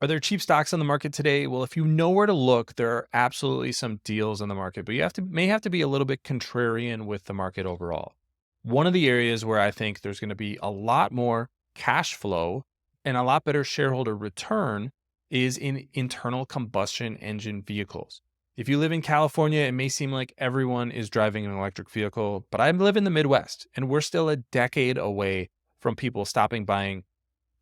Are there cheap stocks on the market today? Well, if you know where to look, there are absolutely some deals on the market, but may have to be a little bit contrarian with the market overall. One of the areas where I think there's going to be a lot more cash flow and a lot better shareholder return is in internal combustion engine vehicles. If you live in California, it may seem like everyone is driving an electric vehicle, but I live in the Midwest and we're still a decade away from people stopping buying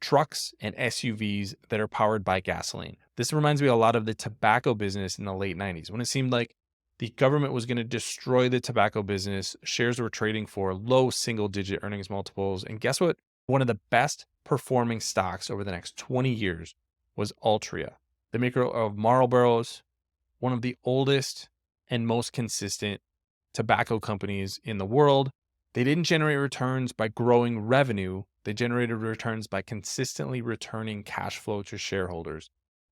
trucks and SUVs that are powered by gasoline. This reminds me a lot of the tobacco business in the late 90s when it seemed like the government was going to destroy the tobacco business. Shares were trading for low single-digit earnings multiples. And guess what? One of the best performing stocks over the next 20 years was Altria, the maker of Marlboros, one of the oldest and most consistent tobacco companies in the world. They didn't generate returns by growing revenue. They generated returns by consistently returning cash flow to shareholders,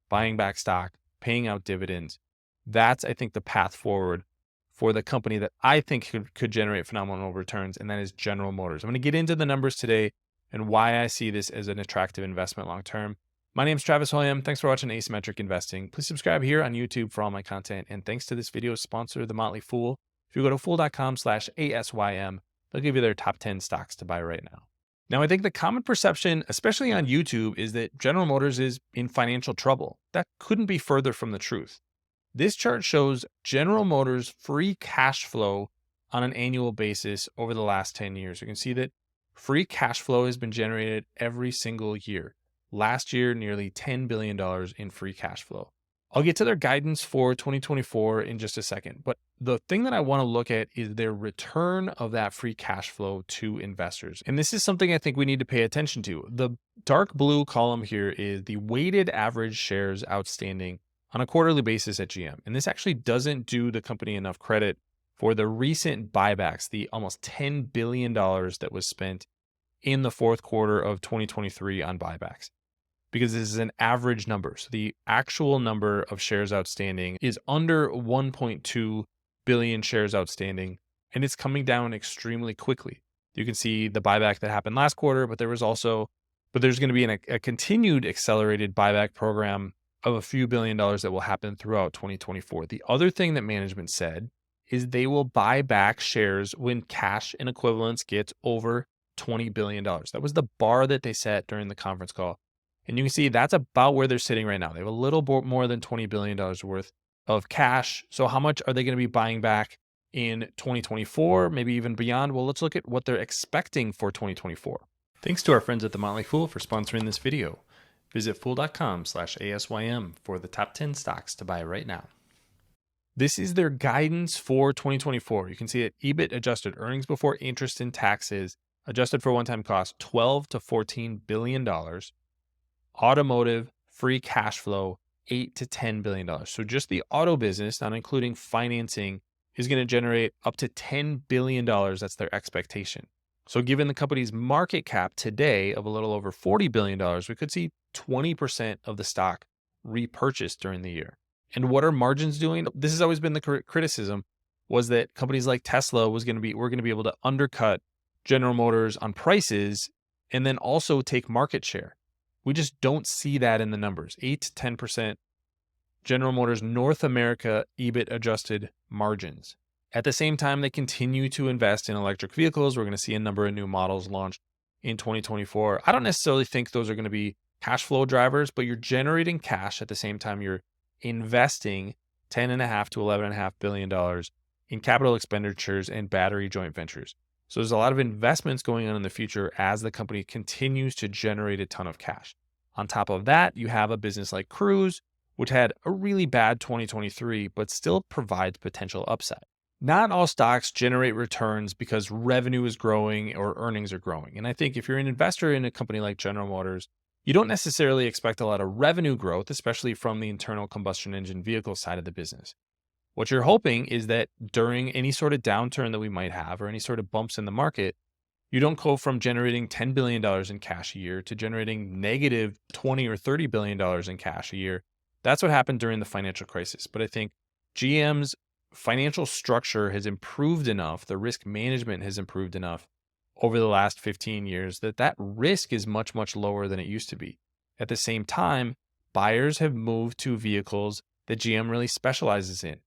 buying back stock, paying out dividends. That's, I think, the path forward for the company that I think could generate phenomenal returns, and that is General Motors. I'm going to get into the numbers today and why I see this as an attractive investment long term. My name is Travis Hoium. Thanks for watching Asymmetric Investing. Please subscribe here on YouTube for all my content. And thanks to this video's sponsor, The Motley Fool. If you go to fool.com/ASYM, they'll give you their top 10 stocks to buy right now. Now, I think the common perception, especially on YouTube, is that General Motors is in financial trouble. That couldn't be further from the truth. This chart shows General Motors' free cash flow on an annual basis over the last 10 years. You can see that free cash flow has been generated every single year. Last year, nearly $10 billion in free cash flow. I'll get to their guidance for 2024 in just a second, but the thing that I want to look at is their return of that free cash flow to investors. And this is something I think we need to pay attention to. The dark blue column here is the weighted average shares outstanding on a quarterly basis at GM. And this actually doesn't do the company enough credit for the recent buybacks, the almost $10 billion that was spent in the fourth quarter of 2023 on buybacks, because this is an average number. So the actual number of shares outstanding is under 1.2 billion shares outstanding, and it's coming down extremely quickly. You can see the buyback that happened last quarter, but there's going to be a continued accelerated buyback program of a few $1 billion that will happen throughout 2024. The other thing that management said is they will buy back shares when cash and equivalents get over $20 billion. That was the bar that they set during the conference call. And you can see that's about where they're sitting right now. They have a little more than $20 billion worth of cash. So how much are they going to be buying back in 2024, maybe even beyond? Well, let's look at what they're expecting for 2024. Thanks to our friends at The Motley Fool for sponsoring this video. Visit fool.com/ASYM for the top 10 stocks to buy right now. This is their guidance for 2024. You can see it, EBIT adjusted, earnings before interest and taxes, adjusted for one-time costs, $12 to $14 billion. Automotive free cash flow, $8 to $10 billion. So just the auto business, not including financing, is going to generate up to $10 billion. That's their expectation. So given the company's market cap today of a little over $40 billion, we could see 20% of the stock repurchased during the year. And what are margins doing? This has always been the criticism, was that companies like Tesla we're going to be able to undercut General Motors on prices and then also take market share. We just don't see that in the numbers. 8 to 10% General Motors North America EBIT adjusted margins. At the same time, they continue to invest in electric vehicles. We're going to see a number of new models launched in 2024. I don't necessarily think those are going to be cash flow drivers, but you're generating cash at the same time you're investing $10.5 to $11.5 billion in capital expenditures and battery joint ventures. So there's a lot of investments going on in the future as the company continues to generate a ton of cash. On top of that, you have a business like Cruise, which had a really bad 2023, but still provides potential upside. Not all stocks generate returns because revenue is growing or earnings are growing. And I think if you're an investor in a company like General Motors, you don't necessarily expect a lot of revenue growth, especially from the internal combustion engine vehicle side of the business. What you're hoping is that during any sort of downturn that we might have or any sort of bumps in the market, you don't go from generating $10 billion in cash a year to generating negative $20 or $30 billion in cash a year. That's what happened during the financial crisis. But I think GM's financial structure has improved enough, the risk management has improved enough over the last 15 years that risk is much, much lower than it used to be. At the same time, buyers have moved to vehicles that GM really specializes in: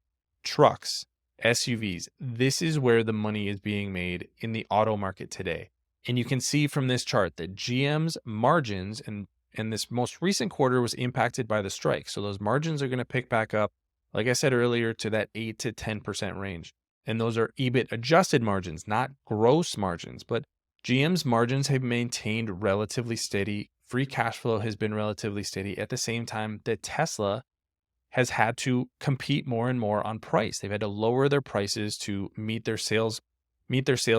trucks, SUVs. This is where the money is being made in the auto market today. And you can see from this chart that GM's margins and this most recent quarter was impacted by the strike. So those margins are going to pick back up, like I said earlier, to that 8 to 10% range. And those are EBIT adjusted margins, not gross margins. But GM's margins have maintained relatively steady. Free cash flow has been relatively steady at the same time that Tesla has had to compete more and more on price. They've had to lower their prices to meet their sales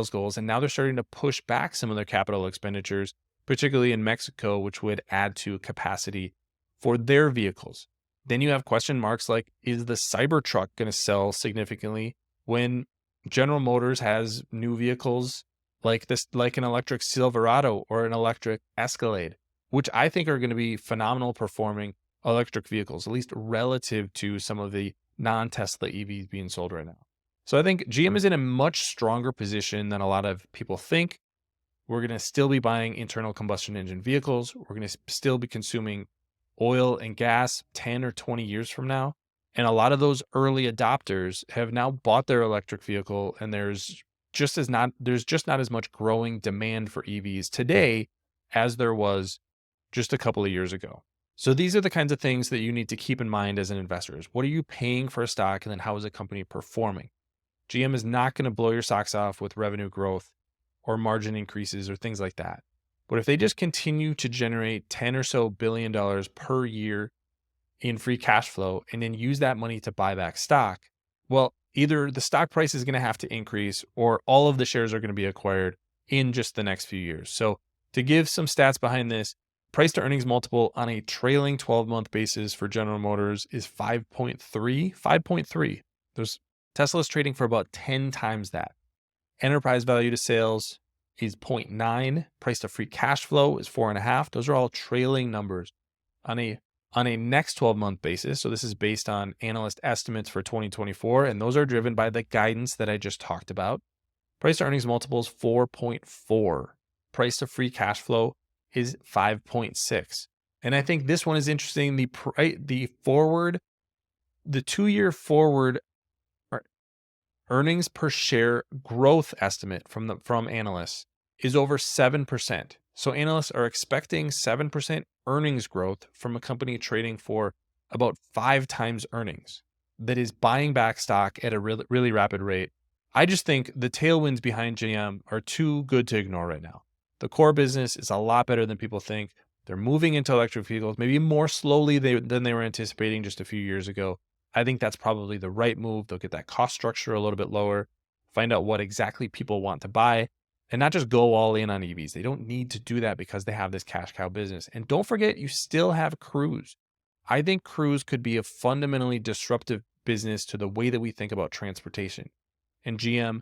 goals. And now they're starting to push back some of their capital expenditures, particularly in Mexico, which would add to capacity for their vehicles. Then you have question marks like, is the Cybertruck going to sell significantly when General Motors has new vehicles like this, like an electric Silverado or an electric Escalade, which I think are going to be phenomenal performing electric vehicles, at least relative to some of the non-Tesla EVs being sold right now. So I think GM is in a much stronger position than a lot of people think. We're going to still be buying internal combustion engine vehicles. We're going to still be consuming oil and gas 10 or 20 years from now. And a lot of those early adopters have now bought their electric vehicle, and there's just not as much growing demand for EVs today as there was just a couple of years ago. So these are the kinds of things that you need to keep in mind as an investor. What are you paying for a stock, and then how is a company performing? GM is not going to blow your socks off with revenue growth or margin increases or things like that. But if they just continue to generate 10 or so billion dollars per year in free cash flow and then use that money to buy back stock, well, either the stock price is going to have to increase or all of the shares are going to be acquired in just the next few years. So to give some stats behind this, price to earnings multiple on a trailing 12-month basis for General Motors is 5.3. 5.3. Tesla's trading for about 10 times that. Enterprise value to sales is 0.9. Price to free cash flow is 4.5. Those are all trailing numbers on a next 12-month basis. So this is based on analyst estimates for 2024, and those are driven by the guidance that I just talked about. Price to earnings multiple is 4.4. Price to free cash flow is 5.6. And I think this one is interesting. The 2-year forward earnings per share growth estimate from analysts is over 7%. So analysts are expecting 7% earnings growth from a company trading for about 5 times earnings that is buying back stock at a really rapid rate. I just think the tailwinds behind GM are too good to ignore right now. The core business is a lot better than people think. They're moving into electric vehicles, maybe more slowly than they were anticipating just a few years ago. I think that's probably the right move. They'll get that cost structure a little bit lower, find out what exactly people want to buy, and not just go all in on EVs. They don't need to do that because they have this cash cow business. And don't forget, you still have Cruise. I think Cruise could be a fundamentally disruptive business to the way that we think about transportation. And GM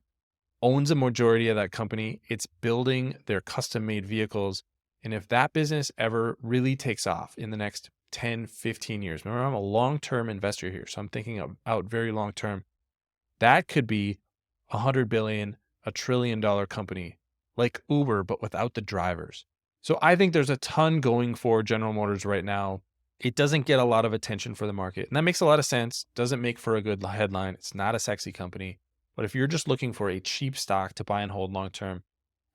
owns a majority of that company. It's building their custom-made vehicles. And if that business ever really takes off in the next 10, 15 years, remember, I'm a long-term investor here, so I'm thinking out very long-term. That could be $100 billion, $1 trillion company like Uber, but without the drivers. So I think there's a ton going for General Motors right now. It doesn't get a lot of attention for the market, and that makes a lot of sense. Doesn't make for a good headline. It's not a sexy company. But if you're just looking for a cheap stock to buy and hold long-term,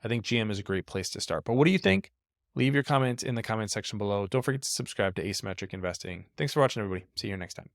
I think GM is a great place to start. But what do you think? Leave your comments in the comment section below. Don't forget to subscribe to Asymmetric Investing. Thanks for watching, everybody. See you next time.